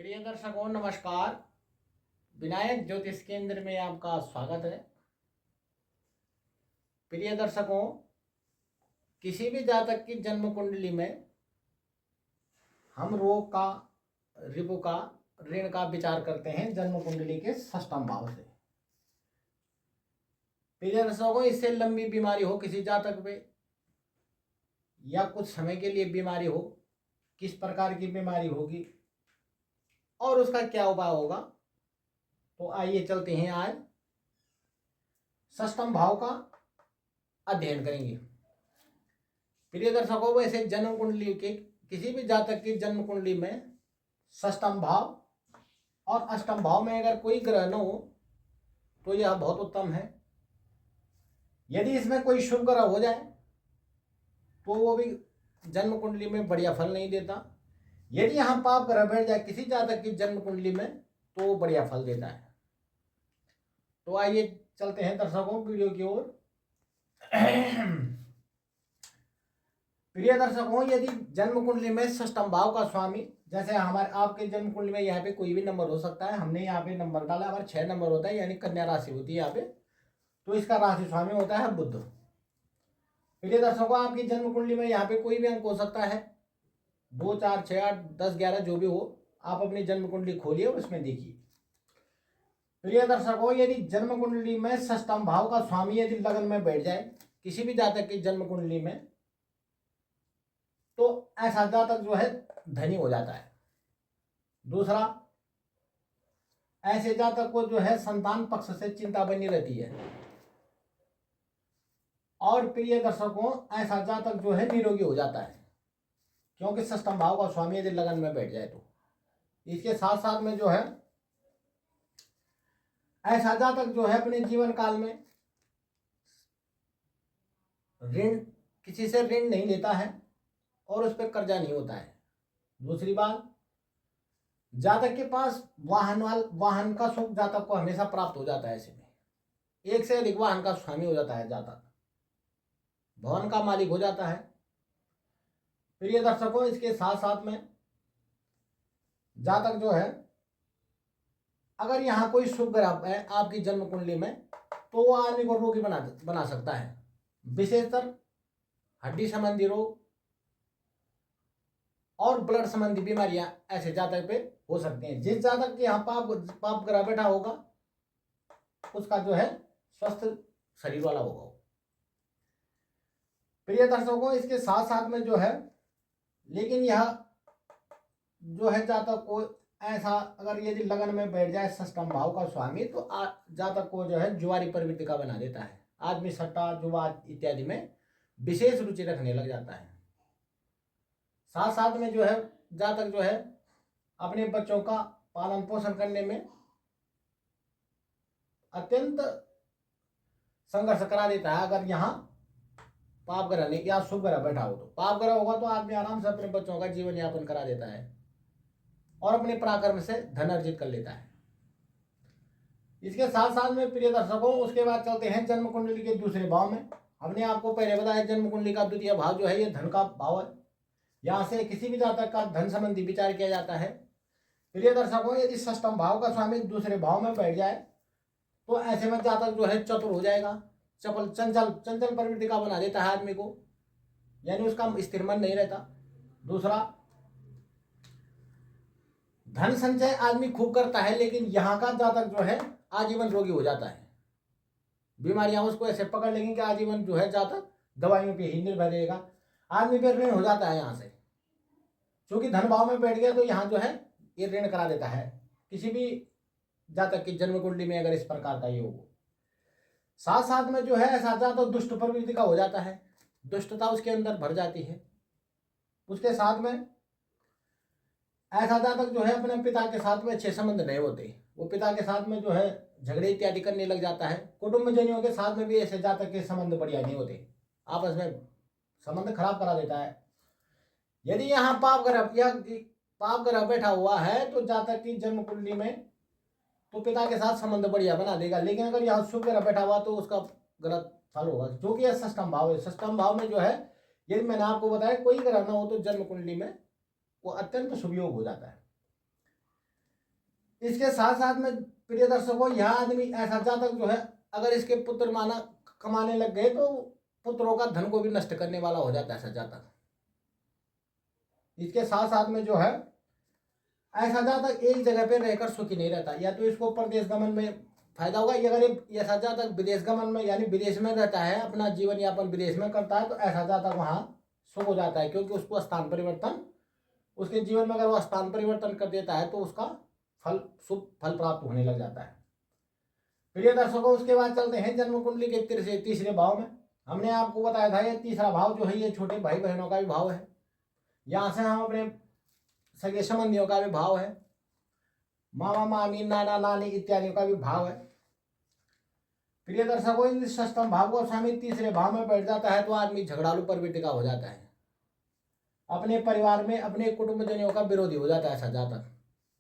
प्रिय दर्शकों नमस्कार। विनायक ज्योतिष केंद्र में आपका स्वागत है। प्रिय दर्शकों, किसी भी जातक की जन्म कुंडली में हम रोग का, रिपु का, ऋण का विचार करते हैं जन्म कुंडली के षष्ठम भाव से। प्रिय दर्शकों, इससे लंबी बीमारी हो किसी जातक पे या कुछ समय के लिए बीमारी हो, किस प्रकार की बीमारी होगी और उसका क्या उपाय होगा, तो आइए चलते हैं आज षष्ठम भाव का अध्ययन करेंगे। प्रिय दर्शकों, वैसे जन्म कुंडली के किसी भी जातक की जन्म कुंडली में षष्ठम भाव और अष्टम भाव में अगर कोई ग्रह न हो तो यह बहुत उत्तम है। यदि इसमें कोई शुभ ग्रह हो जाए तो वो भी जन्म कुंडली में बढ़िया फल नहीं देता। यदि यहाँ पाप ग्रह बैठ जाए किसी जातक की जन्म कुंडली में तो वो बढ़िया फल देता है। तो आइए चलते हैं दर्शकों वीडियो की ओर। प्रिय दर्शकों, यदि जन्म कुंडली में षष्ठम भाव का स्वामी, जैसे हमारे आपके जन्म कुंडली में यहाँ पे कोई भी नंबर हो सकता है, हमने यहाँ पे नंबर डाला, हमारे 6 नंबर होता है, यानी कन्या राशि होती है यहाँ पे, तो इसका राशि स्वामी होता है बुध। प्रिय दर्शकों, आपकी जन्म कुंडली में यहाँ पे कोई भी अंक हो सकता है, 2, 4, 6, 8, 10, 11 जो भी हो, आप अपनी जन्म कुंडली खोलिए और उसमें देखिए। प्रिय दर्शकों, यदि जन्म कुंडली में षष्ठम भाव का स्वामी यदि लग्न में बैठ जाए किसी भी जातक की जन्म कुंडली में, तो ऐसा जातक जो है धनी हो जाता है। दूसरा, ऐसे जातक को जो है संतान पक्ष से चिंता बनी रहती है। और प्रिय दर्शकों, ऐसा जातक जो है निरोगी हो जाता है, क्योंकि षष्ठम भाव का स्वामी यदि लगन में बैठ जाए तो। इसके साथ साथ में जो है ऐसा जातक जो है अपने जीवन काल में ऋण, किसी से ऋण नहीं लेता है और उस पर कर्जा नहीं होता है। दूसरी बात, जातक के पास वाहन का सुख जातक को हमेशा प्राप्त हो जाता है। ऐसे में एक से अधिक वाहन का स्वामी हो जाता है जातक, भवन का मालिक हो जाता है। प्रिय दर्शकों, इसके साथ साथ में जातक जो है, अगर यहाँ कोई शुभ ग्रह है आपकी जन्म कुंडली में तो वो आदमी को रोगी बना सकता है। विशेषतर हड्डी संबंधी रोग और ब्लड संबंधी बीमारियां ऐसे जातक पे हो सकती हैं। जिस जातक के यहाँ पाप ग्रह बैठा होगा उसका जो है स्वस्थ शरीर वाला होगा। प्रिय दर्शकों, इसके साथ साथ में जो है, लेकिन यह जो है जातक को ऐसा अगर यदि लगन में बैठ जाए षष्ठम भाव का स्वामी, तो जातक को जो है जुआरी प्रवृत्ति का बना देता है। आदमी सट्टा, जुआ इत्यादि में विशेष रुचि रखने लग जाता है। साथ साथ में जो है जातक जो है अपने बच्चों का पालन पोषण करने में अत्यंत संघर्ष करा देता है। अगर यहाँ पाप ग्रह नहीं या शुभ ग्रह बैठा हो, तो पाप ग्रह होगा तो आदमी आराम से अपने बच्चों का जीवन यापन करा देता है और अपने पराक्रम से धन अर्जित कर लेता है। इसके साथ साथ में प्रिय दर्शकों, उसके बाद चलते हैं जन्म कुंडली के दूसरे भाव में। हमने आपको पहले बताया जन्म कुंडली का द्वितीय भाव जो है ये धन का भाव है। यहाँ से किसी भी जातक का धन संबंधी विचार किया जाता है। प्रिय दर्शकों, यदि षष्ठम भाव का स्वामी दूसरे भाव में बैठ जाए तो ऐसे में जातक जो है चतुर हो जाएगा, चंचल प्रवृत्ति का बना देता है आदमी को, यानी उसका स्थिर मन नहीं रहता। दूसरा, धन संचय आदमी खूब करता है, लेकिन यहाँ का जातक जो है आजीवन रोगी हो जाता है। बीमारियां उसको ऐसे पकड़ लेंगी कि आजीवन जो है जातक दवाइयों पे ही निर्भर रहेगा। आदमी पे ऋण हो जाता है यहाँ से, क्योंकि धन भाव में बैठ गया तो यहाँ जो है ये ऋण करा देता है। किसी भी जातक की जन्म कुंडली में अगर इस प्रकार का योग हो, साथ साथ में जो है ऐसा जातक दुष्ट प्रवृत्ति का हो जाता है, दुष्टता उसके अंदर भर जाती है। उसके साथ में ऐसा जातक जो है अपने पिता के साथ में अच्छे संबंध नहीं होते, वो पिता के साथ में जो है झगड़े इत्यादि करने लग जाता है। कुटुंबजनियों के साथ में भी ऐसे जातक के संबंध बढ़िया नहीं होते, आपस में संबंध खराब करा देता है। यदि यहाँ पाप ग्रह बैठा हुआ है तो जातक की जन्म कुंडली में तो पिता के साथ संबंध बढ़िया बना देगा, लेकिन अगर यहाँ शुभ ग्रह बैठा हुआ तो उसका गलत फल होगा, जो कि यह षष्ठम भाव है। षष्ठम भाव में जो है, यदि मैंने आपको बताया कोई ग्रह न हो तो जन्म कुंडली में वो अत्यंत शुभ योग हो जाता है। इसके साथ साथ में प्रिय दर्शकों, यहाँ आदमी ऐसा जातक जो है अगर इसके पुत्र माना कमाने लग गए तो पुत्रों का धन को भी नष्ट करने वाला हो जाता है ऐसा जातक। इसके साथ साथ में जो है ऐसा जातक एक जगह पे रहकर सुखी नहीं रहता, या तो इसको परदेश गमन में फायदा होगा, या अगर ये ऐसा जातक विदेश गमन में यानी विदेश में रहता है, अपना जीवन यापन विदेश में करता है, तो ऐसा जातक वहाँ सुख हो जाता है, क्योंकि उसको स्थान परिवर्तन, उसके जीवन में अगर वो स्थान परिवर्तन कर देता है तो उसका फल शुभ फल प्राप्त होने लग जाता है। प्रिय दर्शकों, उसके बाद चलते हैं जन्म कुंडली के तीसरे भाव में। हमने आपको बताया था ये तीसरा भाव जो है ये छोटे भाई बहनों का भी भाव है, यहाँ से हम अपने सगे संबंधियों का भी भाव है, मामा मामी नाना नानी इत्यादि का भी भाव है। प्रिय दर्शकों, इन षष्ठम भाव को स्वामी तीसरे भाव में बैठ जाता है तो आदमी झगड़ालू प्रवृत्ति का हो जाता है, अपने परिवार में अपने कुटुंबजनों का विरोधी हो जाता है ऐसा जातक।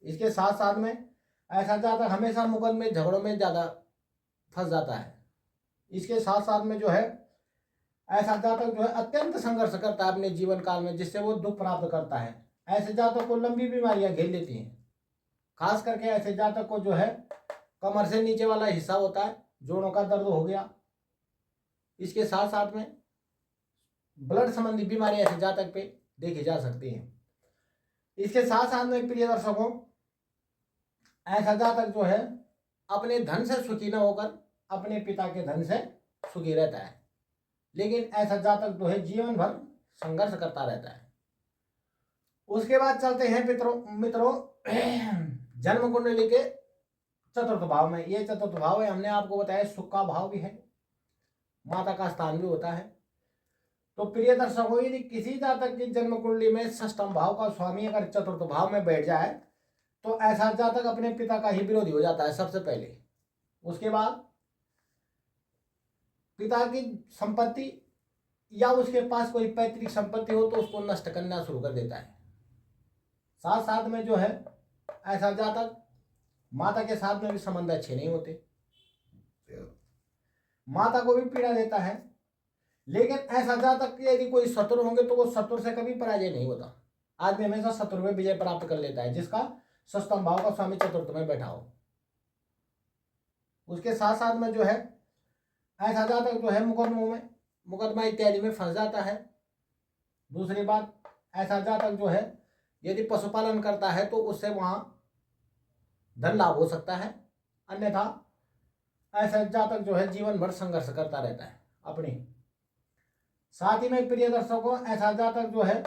इसके साथ साथ में ऐसा जातक हमेशा मुकदमे झगड़ों में ज़्यादा फंस जाता है। इसके साथ साथ में जो है ऐसा जातक जो है अत्यंत संघर्ष करता है अपने जीवन काल में, जिससे वो दुख प्राप्त करता है। ऐसे जातक को लंबी बीमारियां घेर लेती हैं, खास करके ऐसे जातक को जो है कमर से नीचे वाला हिस्सा होता है, जोड़ों का दर्द हो गया। इसके साथ साथ में ब्लड संबंधी बीमारी ऐसे जातक पे देखी जा सकती हैं। इसके साथ साथ में प्रिय दर्शकों, ऐसा जातक जो है अपने धन से सुखी न होकर अपने पिता के धन से सुखी रहता है, लेकिन ऐसा जातक जो है जीवन भर संघर्ष करता रहता है। उसके बाद चलते हैं मित्रों जन्म कुंडली के चतुर्थ भाव में। ये चतुर्थ भाव है, हमने आपको बताया सुख का भाव भी है, माता का स्थान भी होता है। तो प्रिय दर्शकों, यदि किसी जातक की जन्म कुंडली में षष्ठम भाव का स्वामी अगर चतुर्थ भाव में बैठ जाए तो ऐसा जातक अपने पिता का ही विरोधी हो जाता है सबसे पहले। उसके बाद पिता की संपत्ति या उसके पास कोई पैतृक संपत्ति हो तो उसको नष्ट करना शुरू कर देता है। साथ साथ में जो है ऐसा जातक माता के साथ में भी संबंध अच्छे नहीं होते, माता को भी पीड़ा देता है। लेकिन ऐसा जातक यदि कोई शत्रु होंगे तो वो शत्रु से कभी पराजय नहीं होता, आदमी हमेशा शत्रु में विजय प्राप्त कर लेता है, जिसका षष्ठम भाव का स्वामी चतुर्थ में बैठा हो। उसके साथ साथ में जो है ऐसा जातक जो है मुकदमा इत्यादि में फंस जाता है। दूसरी बात, ऐसा जातक जो है यदि पशुपालन करता है तो उससे वहां धन लाभ हो सकता है, अन्यथा ऐसा जातक जो है जीवन भर संघर्ष करता रहता है अपने। साथ ही में प्रिय दर्शकों, ऐसा जातक जो है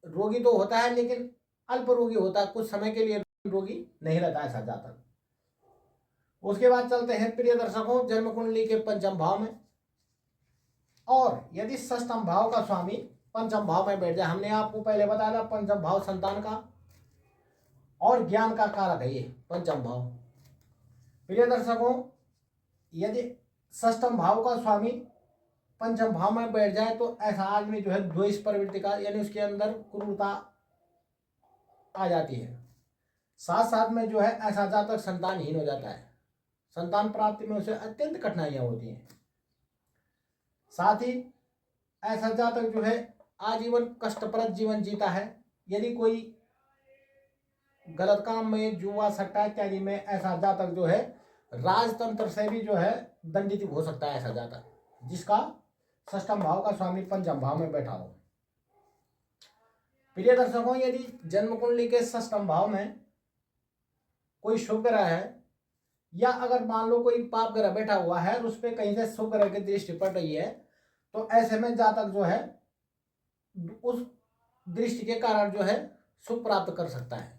रोगी तो होता है लेकिन अल्प रोगी होता है, कुछ समय के लिए रोगी नहीं रहता ऐसा जातक। उसके बाद चलते हैं प्रिय दर्शकों जन्म कुंडली के पंचम भाव में। और यदि षष्ठम भाव का स्वामी पंचम भाव में बैठ जाए, हमने आपको पहले बताया था पंचम भाव संतान का और ज्ञान का कारक है ये पंचम भाव। प्रिय दर्शकों, यदि षष्ठम भाव का स्वामी पंचम भाव में बैठ जाए तो ऐसा आदमी जो है द्वेष प्रवृत्ति का यानी उसके अंदर क्रूरता आ जाती है। साथ साथ में जो है ऐसा जातक संतानहीन हो जाता है, संतान प्राप्ति में उसे अत्यंत कठिनाइयां होती हैं। साथ ही ऐसा जातक जो है आजीवन कष्टप्रद जीवन जीता है। यदि कोई गलत काम में जुआ सट्टा इत्यादि में ऐसा जातक जो है राजतंत्र से भी जो है दंडित हो सकता है ऐसा जातक, जिसका षष्ठम भाव का स्वामी पंचम भाव में बैठा हो। प्रिय दर्शकों, यदि जन्म कुंडली के षष्ठम भाव में कोई शुभ ग्रह है या अगर मान लो कोई पाप ग्रह बैठा हुआ है और उस पर कहीं से शुभ ग्रह की दृष्टि पड़ रही है, तो ऐसे में जातक जो है उस दृष्टि के कारण जो है सुख प्राप्त कर सकता है,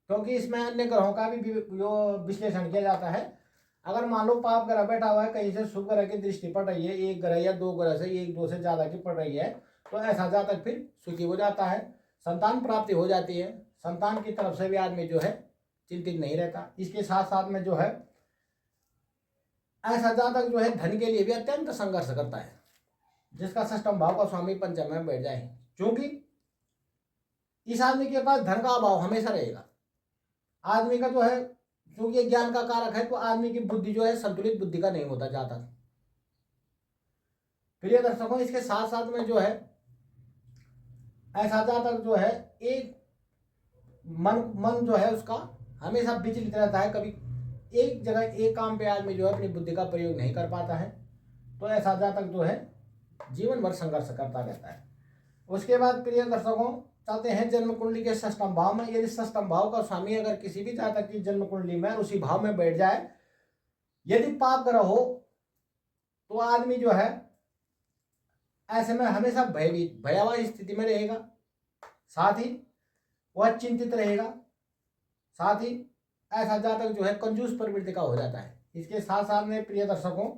क्योंकि इसमें अन्य ग्रहों का भी विश्लेषण किया जाता है। अगर मान लो पाप ग्रह बैठा हुआ है, कहीं से शुभ ग्रह की दृष्टि पड़ रही है, एक ग्रह या दो ग्रह से एक दो से ज्यादा की पड़ रही है, तो ऐसा जातक फिर सुखी हो जाता है, संतान प्राप्ति हो जाती है, संतान की तरफ से भी आदमी जो है चिंतित नहीं रहता। इसके साथ साथ में जो है ऐसा जातक जो है धन के लिए भी अत्यंत संघर्ष करता है, जिसका षष्ठम भाव का स्वामी पंचम में बैठ जाए, क्योंकि इस आदमी के पास धन का अभाव हमेशा रहेगा। आदमी का जो है क्योंकि ज्ञान का कारक है तो आदमी की बुद्धि जो है संतुलित बुद्धि का नहीं होता जातक। प्रिय दर्शकों, इसके साथ साथ में जो है ऐसा जातक जो है एक मन जो है उसका हमेशा विचलित रहता है, कभी एक जगह एक काम पे आदमी जो है अपनी बुद्धि का प्रयोग नहीं कर पाता है, तो ऐसा जातक जो है जीवन भर संघर्ष करता रहता है। उसके बाद प्रिय दर्शकों चलते हैं जन्म कुंडली के षष्ठम भाव में। यदि षष्ठम भाव का स्वामी अगर किसी भी जातक की जन्म कुंडली में उसी भाव में बैठ जाए, यदि पाप ग्रह हो, तो आदमी जो है ऐसे में हमेशा भयभीत भयावह स्थिति में रहेगा, साथ ही वह चिंतित रहेगा, साथ ही ऐसा जातक जो है कंजूस प्रवृत्ति का हो जाता है। इसके साथ साथ में प्रिय दर्शकों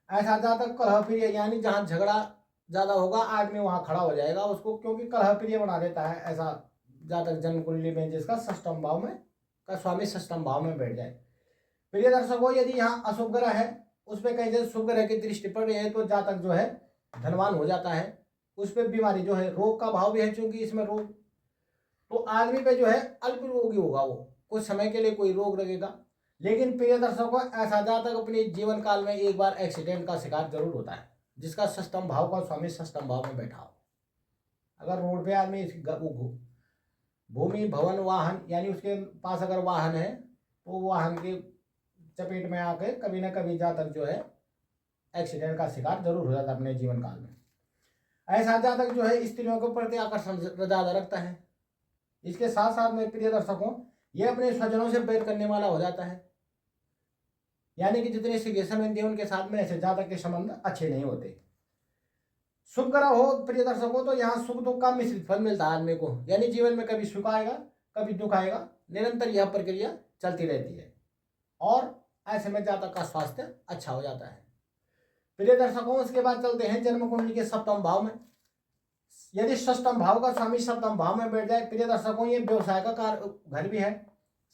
ऐसा जातक कलह प्रिय, यानी जहां झगड़ा ज्यादा होगा आदमी वहां खड़ा हो जाएगा उसको, क्योंकि कलह प्रिय बना देता है ऐसा जातक जन्म कुंडली में जिसका षष्ठम भाव में का स्वामी षष्ठम भाव में बैठ जाए। प्रिय दर्शकों यदि यहाँ अशुभ ग्रह है, उस पर कहीं शुभ ग्रह की दृष्टि पड़ रही है, तो जातक जो है धनवान हो जाता है। उस पर बीमारी जो है, रोग का भाव भी है, चूंकि इसमें रोग, तो आदमी पे जो है अल्प रोगी होगा, वो कुछ समय के लिए कोई रोग लगेगा। लेकिन प्रिय दर्शकों ऐसा जातक अपने जीवन काल में एक बार एक्सीडेंट का शिकार जरूर होता है, जिसका षष्ठम भाव का स्वामी षष्ठम भाव में बैठा हो। अगर रोड पे आदमी भूमि भवन वाहन, यानी उसके पास अगर वाहन है, तो वाहन के चपेट में आके कभी ना कभी जातक जो है एक्सीडेंट का शिकार जरूर हो जाता है अपने जीवन काल में। ऐसा जातक जो है स्त्रियों के प्रति आकर्षण ज्यादा रखता है। इसके साथ साथ में प्रिय दर्शकों ये अपने स्वजनों से बैर करने वाला हो जाता है, यानी कि जितने सीधे संबंधी उनके साथ में ऐसे जातक के संबंध अच्छे नहीं होते। शुभ ग्रह हो प्रिय दर्शकों, तो यहाँ सुख दुख का मिश्रित फल मिलता है आदमी को, यानी जीवन में कभी सुख आएगा कभी दुख आएगा, निरंतर यह प्रक्रिया चलती रहती है और ऐसे में जातक का स्वास्थ्य अच्छा हो जाता है। प्रिय दर्शकों उसके बाद चलते हैं जन्म कुंडली के सप्तम भाव में। यदि षष्ठम भाव का स्वामी सप्तम भाव में बैठ जाए, प्रिय दर्शकों ये व्यवसाय का घर भी है,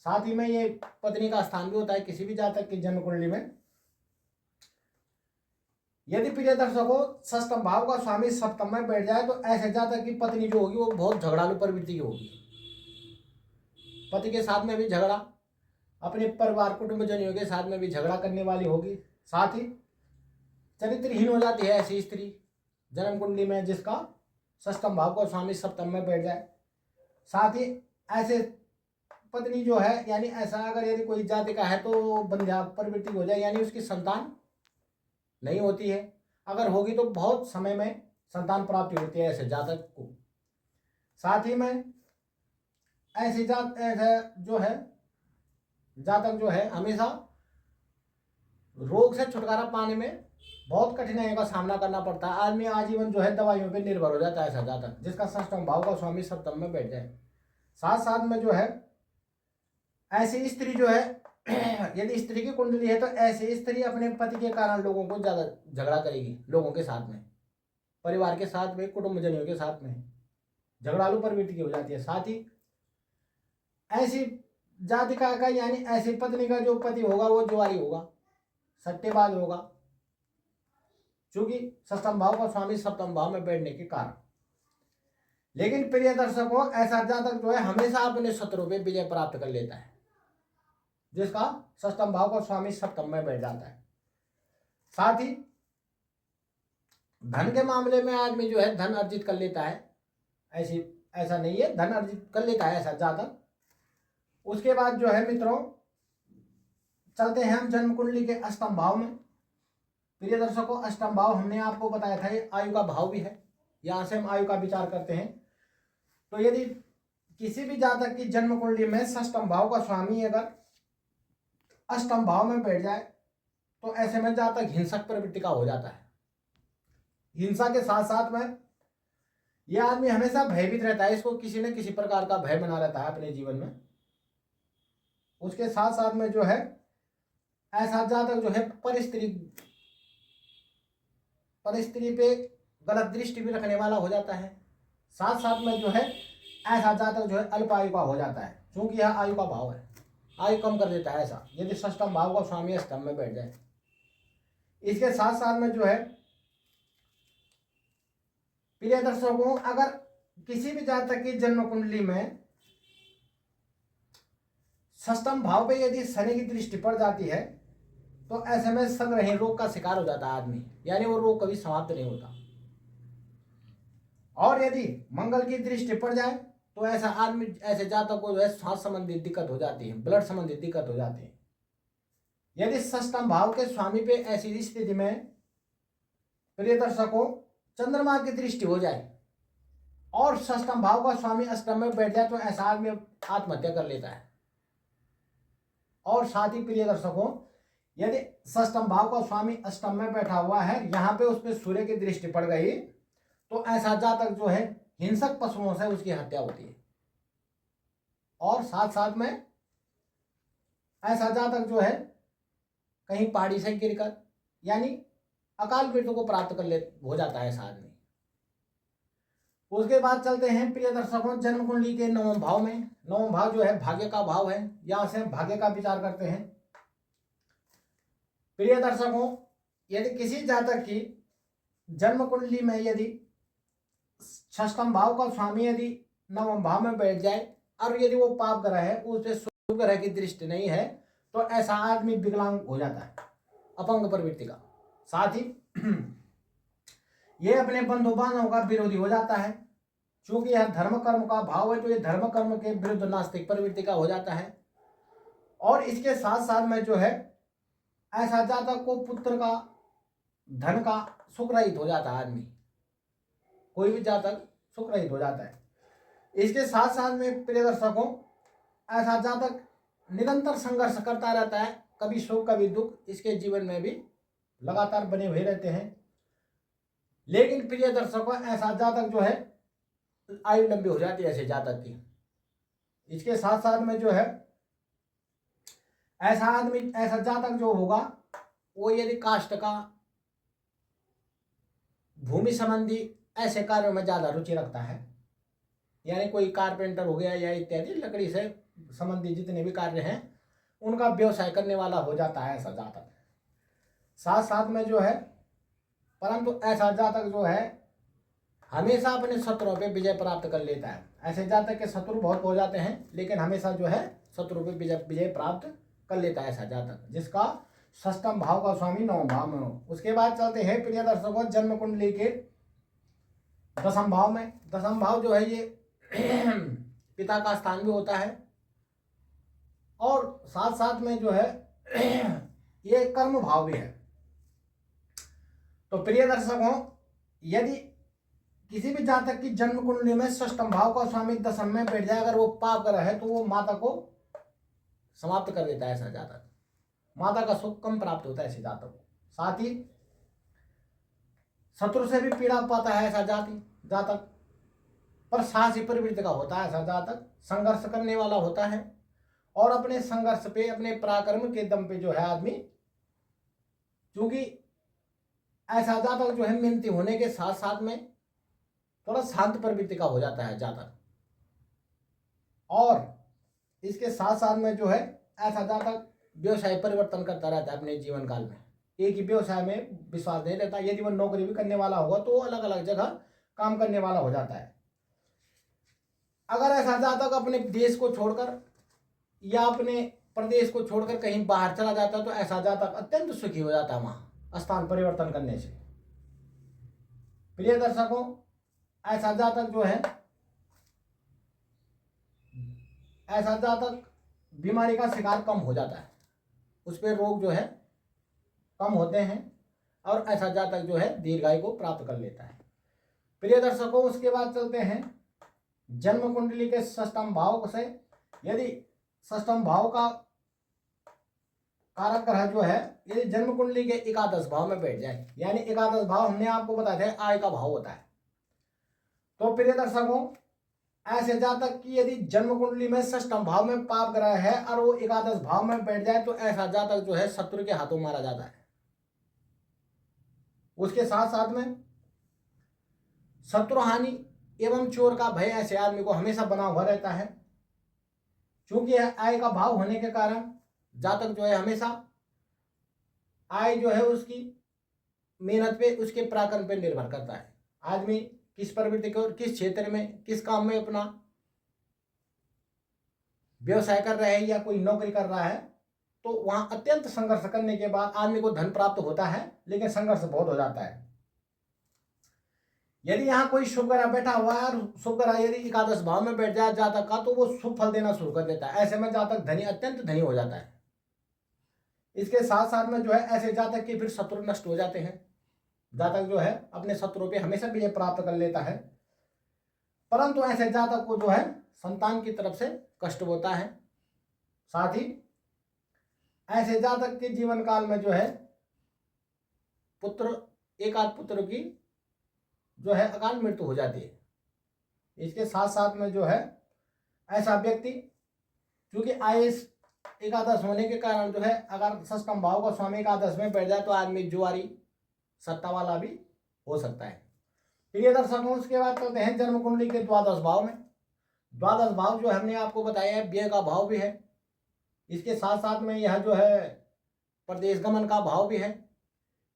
साथ ही में ये पत्नी का स्थान भी होता है किसी भी जातक की जन्म कुंडली में। यदि प्रिय दर्शकों षष्ठम भाव का स्वामी सप्तम में बैठ जाए, तो ऐसे जातक की पत्नी जो होगी वो बहुत झगड़ालू प्रवृत्ति की होगी, पति के साथ में भी झगड़ा, अपने परिवार कुटुंबजनों के साथ में भी झगड़ा करने वाली होगी, साथ ही चरित्रहीन हो जाती है ऐसी स्त्री जन्म कुंडली में जिसका षष्ठम भाव का स्वामी सप्तम में बैठ जाए। साथ ही ऐसे पत्नी जो है, यानी ऐसा अगर यदि कोई जाति का है तो बंध्या प्रवृत्ति हो जाए, यानी उसकी संतान नहीं होती है, अगर होगी तो बहुत समय में संतान प्राप्ति होती है ऐसे जातक को। साथ ही में ऐसे जातक जो है हमेशा रोग से छुटकारा पाने में बहुत कठिनाइयों का सामना करना पड़ता है। आदमी आजीवन जो है दवाइयों पे निर्भर हो जाता है ऐसा जातक जिसका षष्ठम भाव का स्वामी सप्तम में बैठ जाए। साथ साथ में जो है ऐसी स्त्री जो है यदि स्त्री की कुंडली है, तो ऐसी स्त्री अपने पति के कारण लोगों को ज्यादा झगड़ा करेगी, लोगों के साथ में, परिवार के साथ में, कुटुंबजनों के साथ में झगड़ालू प्रवृत्ति की हो जाती है। साथ ही ऐसी जातिका का यानी ऐसी पत्नी का जो पति होगा वो जुआरी होगा, सट्टेबाज होगा, क्योंकि षष्ठम भाव का स्वामी सप्तम भाव में बैठने के कारण। लेकिन प्रिय दर्शकों ऐसा जातक जो है हमेशा अपने शत्रुओं पे विजय प्राप्त कर लेता है जिसका षष्ठम भाव का स्वामी सप्तम में बैठ जाता है। साथ ही धन के मामले में आदमी जो है धन अर्जित कर लेता है, ऐसा नहीं है, धन अर्जित कर लेता है ऐसा जातक। उसके बाद जो है मित्रों चलते हैं हम जन्म कुंडली के अष्टम भाव में। प्रिय दर्शकों अष्टम भाव हमने आपको बताया था ये आयु का भाव भी है, यहां से हम आयु का विचार करते हैं। तो यदि किसी भी जातक की जन्म कुंडली में षष्ठम भाव का स्वामी अगर अष्टम भाव में बैठ जाए, तो ऐसे में जातक हिंसक प्रवृत्ति का हो जाता है। हिंसा के साथ साथ में यह आदमी हमेशा भयभीत रहता है, इसको किसी न किसी प्रकार का भय बना रहता है अपने जीवन में। उसके साथ साथ में जो है ऐसा जातक जो है परिस्त्री पे गलत दृष्टि भी रखने वाला हो जाता है। साथ साथ में जो है ऐसा जातक जो है अल्प आयु का हो जाता है, क्योंकि यह आयु का भाव है, आयु कम कर देता है ऐसा यदि षष्ठम भाव का स्वामी अष्टम में बैठ जाए। इसके साथ साथ में जो है प्रिय दर्शकों अगर किसी भी जातक की जन्म कुंडली में षष्ठम भाव पे यदि शनि की दृष्टि पड़ जाती है, तो ऐसे में संग्रही रोग का शिकार हो जाता है आदमी, यानी वो रोग कभी समाप्त नहीं होता। और यदि मंगल की दृष्टि पड़ जाए तो ऐसा आदमी, ऐसे जातक को जो है श्वास संबंधित दिक्कत हो जाती है, ब्लड संबंधित दिक्कत हो जाती है। यदि षष्ठम भाव के स्वामी पे ऐसी स्थिति में प्रिय दर्शकों चंद्रमा की दृष्टि हो जाए और षष्ठम भाव का स्वामी अष्टम में बैठ जाए तो ऐसा आदमी आत्महत्या कर लेता है। और साथ ही प्रिय दर्शकों यदि षष्ठम भाव का स्वामी अष्टम में बैठा हुआ है, यहाँ पे उस पर सूर्य की दृष्टि पड़ गई तो ऐसा जातक जो है हिंसक पशुओं से उसकी हत्या होती है। और साथ साथ में ऐसा जातक जो है कहीं पहाड़ी से गिरकर यानी अकाल मृत्यु को प्राप्त कर ले हो जाता है ऐसा आदमी। उसके बाद चलते हैं प्रिय दर्शकों जन्म कुंडली के नवम भाव में। नवम भाव जो है भाग्य का भाव है, यहां से भाग्य का विचार करते हैं। प्रिय दर्शकों यदि किसी जातक की जन्म कुंडली में यदि षष्ठम भाव का स्वामी यदि नवम भाव में बैठ जाए और यदि वो पाप ग्रह है, उस पर शुभ ग्रह की दृष्टि नहीं है, तो ऐसा आदमी विकलांग हो जाता है, अपंग प्रवृत्ति का। साथ ही ये अपने बंधु बांधवों का विरोधी हो जाता है, क्योंकि यह धर्म कर्म का भाव है तो ये धर्म कर्म के विरुद्ध नास्तिक प्रवृत्ति का हो जाता है। और इसके साथ साथ में जो है ऐसा जातक को पुत्र का धन का सुख रहित हो जाता है आदमी, कोई भी जातक सुख रहित हो जाता है। इसके साथ साथ में प्रिय दर्शकों ऐसा जातक निरंतर संघर्ष करता रहता है, कभी सुख कभी दुख इसके जीवन में भी लगातार बने हुए रहते हैं। लेकिन प्रिय दर्शकों ऐसा जातक जो है आयु लंबी हो जाती है ऐसे जातक की। इसके साथ साथ में जो है ऐसा आदमी ऐसा जातक जो होगा वो यदि काष्ठ का भूमि संबंधी ऐसे कार्यों में ज्यादा रुचि रखता है, यानी कोई कारपेंटर हो गया या इत्यादि लकड़ी से संबंधित जितने भी कार्य हैं उनका व्यवसाय करने वाला हो जाता है ऐसा जातक। साथ साथ में जो है परंतु ऐसा जातक जो है हमेशा अपने शत्रुओं पे विजय प्राप्त कर लेता है। ऐसे जातक के शत्रु बहुत हो जाते हैं लेकिन हमेशा जो है शत्रु पे विजय प्राप्त कर लेता है ऐसा जातक जिसका षष्ठम भाव का स्वामी नवम भाव में हो। उसके बाद चलते हैं प्रिय दर्शकों जन्म कुंडली के दसम भाव में। दसम भाव जो है ये पिता का स्थान भी होता है और साथ साथ में जो है ये कर्म भाव भी है। तो प्रिय दर्शकों यदि किसी भी जातक की जन्म कुंडली में षष्ठम भाव का स्वामी दसम में बैठ जाए, अगर वो पाप ग्रह है तो वो माता को समाप्त कर देता है ऐसा जातक, माता का सुख कम प्राप्त होता है ऐसे जातक को। साथ ही शत्रु से भी पीड़ा पाता है ऐसा जातक, पर साहसी प्रवृत्ति का होता है ऐसा जातक, संघर्ष करने वाला होता है और अपने संघर्ष पे अपने पराक्रम के दम पे जो है आदमी, क्योंकि ऐसा जातक जो है मेहनती होने के साथ साथ में थोड़ा शांत प्रवृत्ति का हो जाता है जातक। और इसके साथ साथ में जो है ऐसा जातक व्यवसाय परिवर्तन करता रहता है अपने जीवन काल में, एक ही व्यवसाय में विश्वास नहीं रहता। यदि वो नौकरी भी करने वाला होगा तो अलग अलग जगह काम करने वाला हो जाता है। अगर ऐसा जातक अपने देश को छोड़कर या अपने प्रदेश को छोड़कर कहीं बाहर चला जाता है तो ऐसा जातक अत्यंत सुखी हो जाता है वहां स्थान परिवर्तन करने से। प्रिय दर्शकों ऐसा जातक जो है ऐसा जातक बीमारी का शिकार कम हो जाता है, उस पर रोग जो है कम होते हैं और ऐसा जातक जो है दीर्घायु को प्राप्त कर लेता है। प्रिय दर्शकों उसके बाद चलते हैं जन्म कुंडली के षष्ठम भाव से। यदि षष्ठम भाव का कारक ग्रह जो है यदि जन्म कुंडली के एकादश भाव में बैठ जाए, यानी एकादश भाव हमने आपको बताया था आय का भाव होता है, तो प्रिय दर्शकों ऐसे जातक की यदि जन्म कुंडली में षष्ठम भाव में पाप ग्रह है और वो एकादश भाव में बैठ जाए तो ऐसा जातक जो है शत्रु के हाथों मारा जाता है। उसके साथ साथ में शत्रु हानि एवं चोर का भय ऐसे आदमी को हमेशा बना हुआ रहता है, क्योंकि आय का भाव होने के कारण जातक जो है हमेशा आय जो है उसकी मेहनत पे उसके पराक्रम पे निर्भर करता है। आदमी किस प्रवृत्ति को किस क्षेत्र में किस काम में अपना व्यवसाय कर रहा है या कोई नौकरी कर रहा है तो वहां अत्यंत संघर्ष करने के बाद आदमी को धन प्राप्त होता है, लेकिन संघर्ष बहुत हो जाता है। यदि यहाँ कोई शुभ ग्रह बैठा हुआ है और शुभ ग्रह यदि एकादश भाव में बैठ जाए जातक का, तो वो शुभ फल देना शुरू कर देता है। ऐसे में जातक धनी, अत्यंत धनी हो जाता है। इसके साथ साथ में जो है ऐसे जातक के फिर शत्रु नष्ट हो जाते हैं। जातक जो है अपने शत्रुओं पे हमेशा विजय प्राप्त कर लेता है। परंतु ऐसे जातक को जो है संतान की तरफ से कष्ट होता है। साथ ही ऐसे जातक के जीवन काल में जो है पुत्र, एक आध पुत्र की जो है अकाल मृत्यु हो जाती है। इसके साथ साथ में जो है ऐसा व्यक्ति, क्योंकि आयुष एकादश होने के कारण जो है अगर षष्ठम भाव का स्वामी एकादश में बैठ जाए तो आदमी जुआरी, सट्टा वाला भी हो सकता है। प्रिय दर्शकों, उसके बाद चलते हैं जन्म कुंडली के द्वादश भाव में। द्वादश भाव जो हमने आपको बताया है व्यय का भाव भी है। इसके साथ साथ में यह जो है प्रदेश गमन का भाव भी है।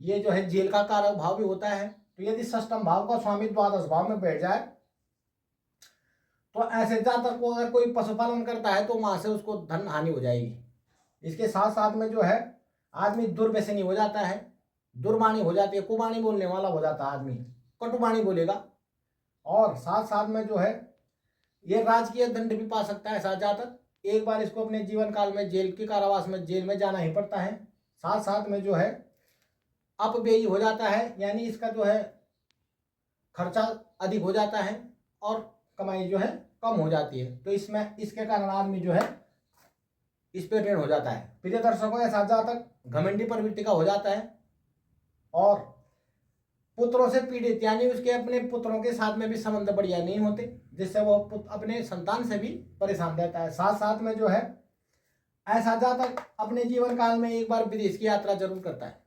ये जो है जेल का कारक भाव भी होता है। तो यदि षष्ठम भाव का स्वामी द्वादश भाव में बैठ जाए तो ऐसे जातक को अगर कोई पशुपालन करता है तो वहां से उसको धन हानि हो जाएगी। इसके साथ साथ में जो है आदमी दुर्व्यसनी हो जाता है, दुर्वाणी हो जाती है, कुवाणी बोलने वाला हो जाता है, आदमी कटुवाणी बोलेगा। और साथ साथ में जो है ये राजकीय दंड भी पा सकता है ऐसा जातक। एक बार इसको अपने जीवन काल में जेल के कारावास में, जेल में जाना ही पड़ता है। साथ साथ में जो है अपव्ययी हो जाता है, यानी इसका जो है खर्चा अधिक हो जाता है और कमाई जो है कम हो जाती है। तो इसमें इसके कारण आदमी जो है इस पे ऋण हो जाता है। प्रिय दर्शकों, ऐसा जातक घमंडी प्रवृत्ति का हो जाता है और पुत्रों से पीड़ित, यानी उसके अपने पुत्रों के साथ में भी संबंध बढ़िया नहीं होते, जिससे वो अपने संतान से भी परेशान रहता है। साथ साथ में जो है ऐसा जातक अपने जीवन काल में एक बार विदेश की यात्रा जरूर करता है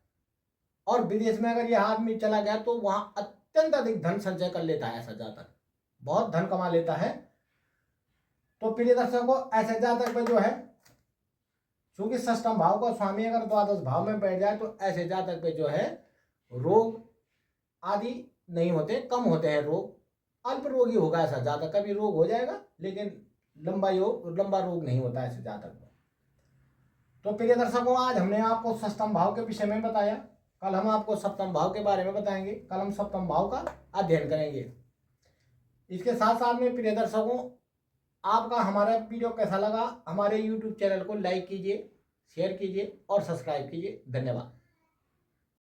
और विदेश में अगर यह आदमी चला गया तो वहां अत्यंत अधिक धन संचय कर लेता है। ऐसा जातक बहुत धन कमा लेता है। तो प्रिय दर्शकों, ऐसे जातक पे जो है क्योंकि षष्ठम भाव का स्वामी अगर द्वादश भाव में बैठ जाए तो ऐसे जातक पे जो है रोग आदि नहीं होते, कम होते हैं रोग। अल्प रोगी होगा ऐसा जातक, कभी रोग हो जाएगा लेकिन लंबा रोग नहीं होता ऐसे जातक को। तो प्रिय दर्शकों, आज हमने आपको षष्ठम भाव के विषय में बताया। कल हम आपको सप्तम भाव के बारे में बताएंगे। कल हम सप्तम भाव का अध्ययन करेंगे। इसके साथ साथ में प्रिय दर्शकों, आपका हमारा वीडियो कैसा लगा, हमारे YouTube चैनल को लाइक कीजिए, शेयर कीजिए और सब्सक्राइब कीजिए। धन्यवाद।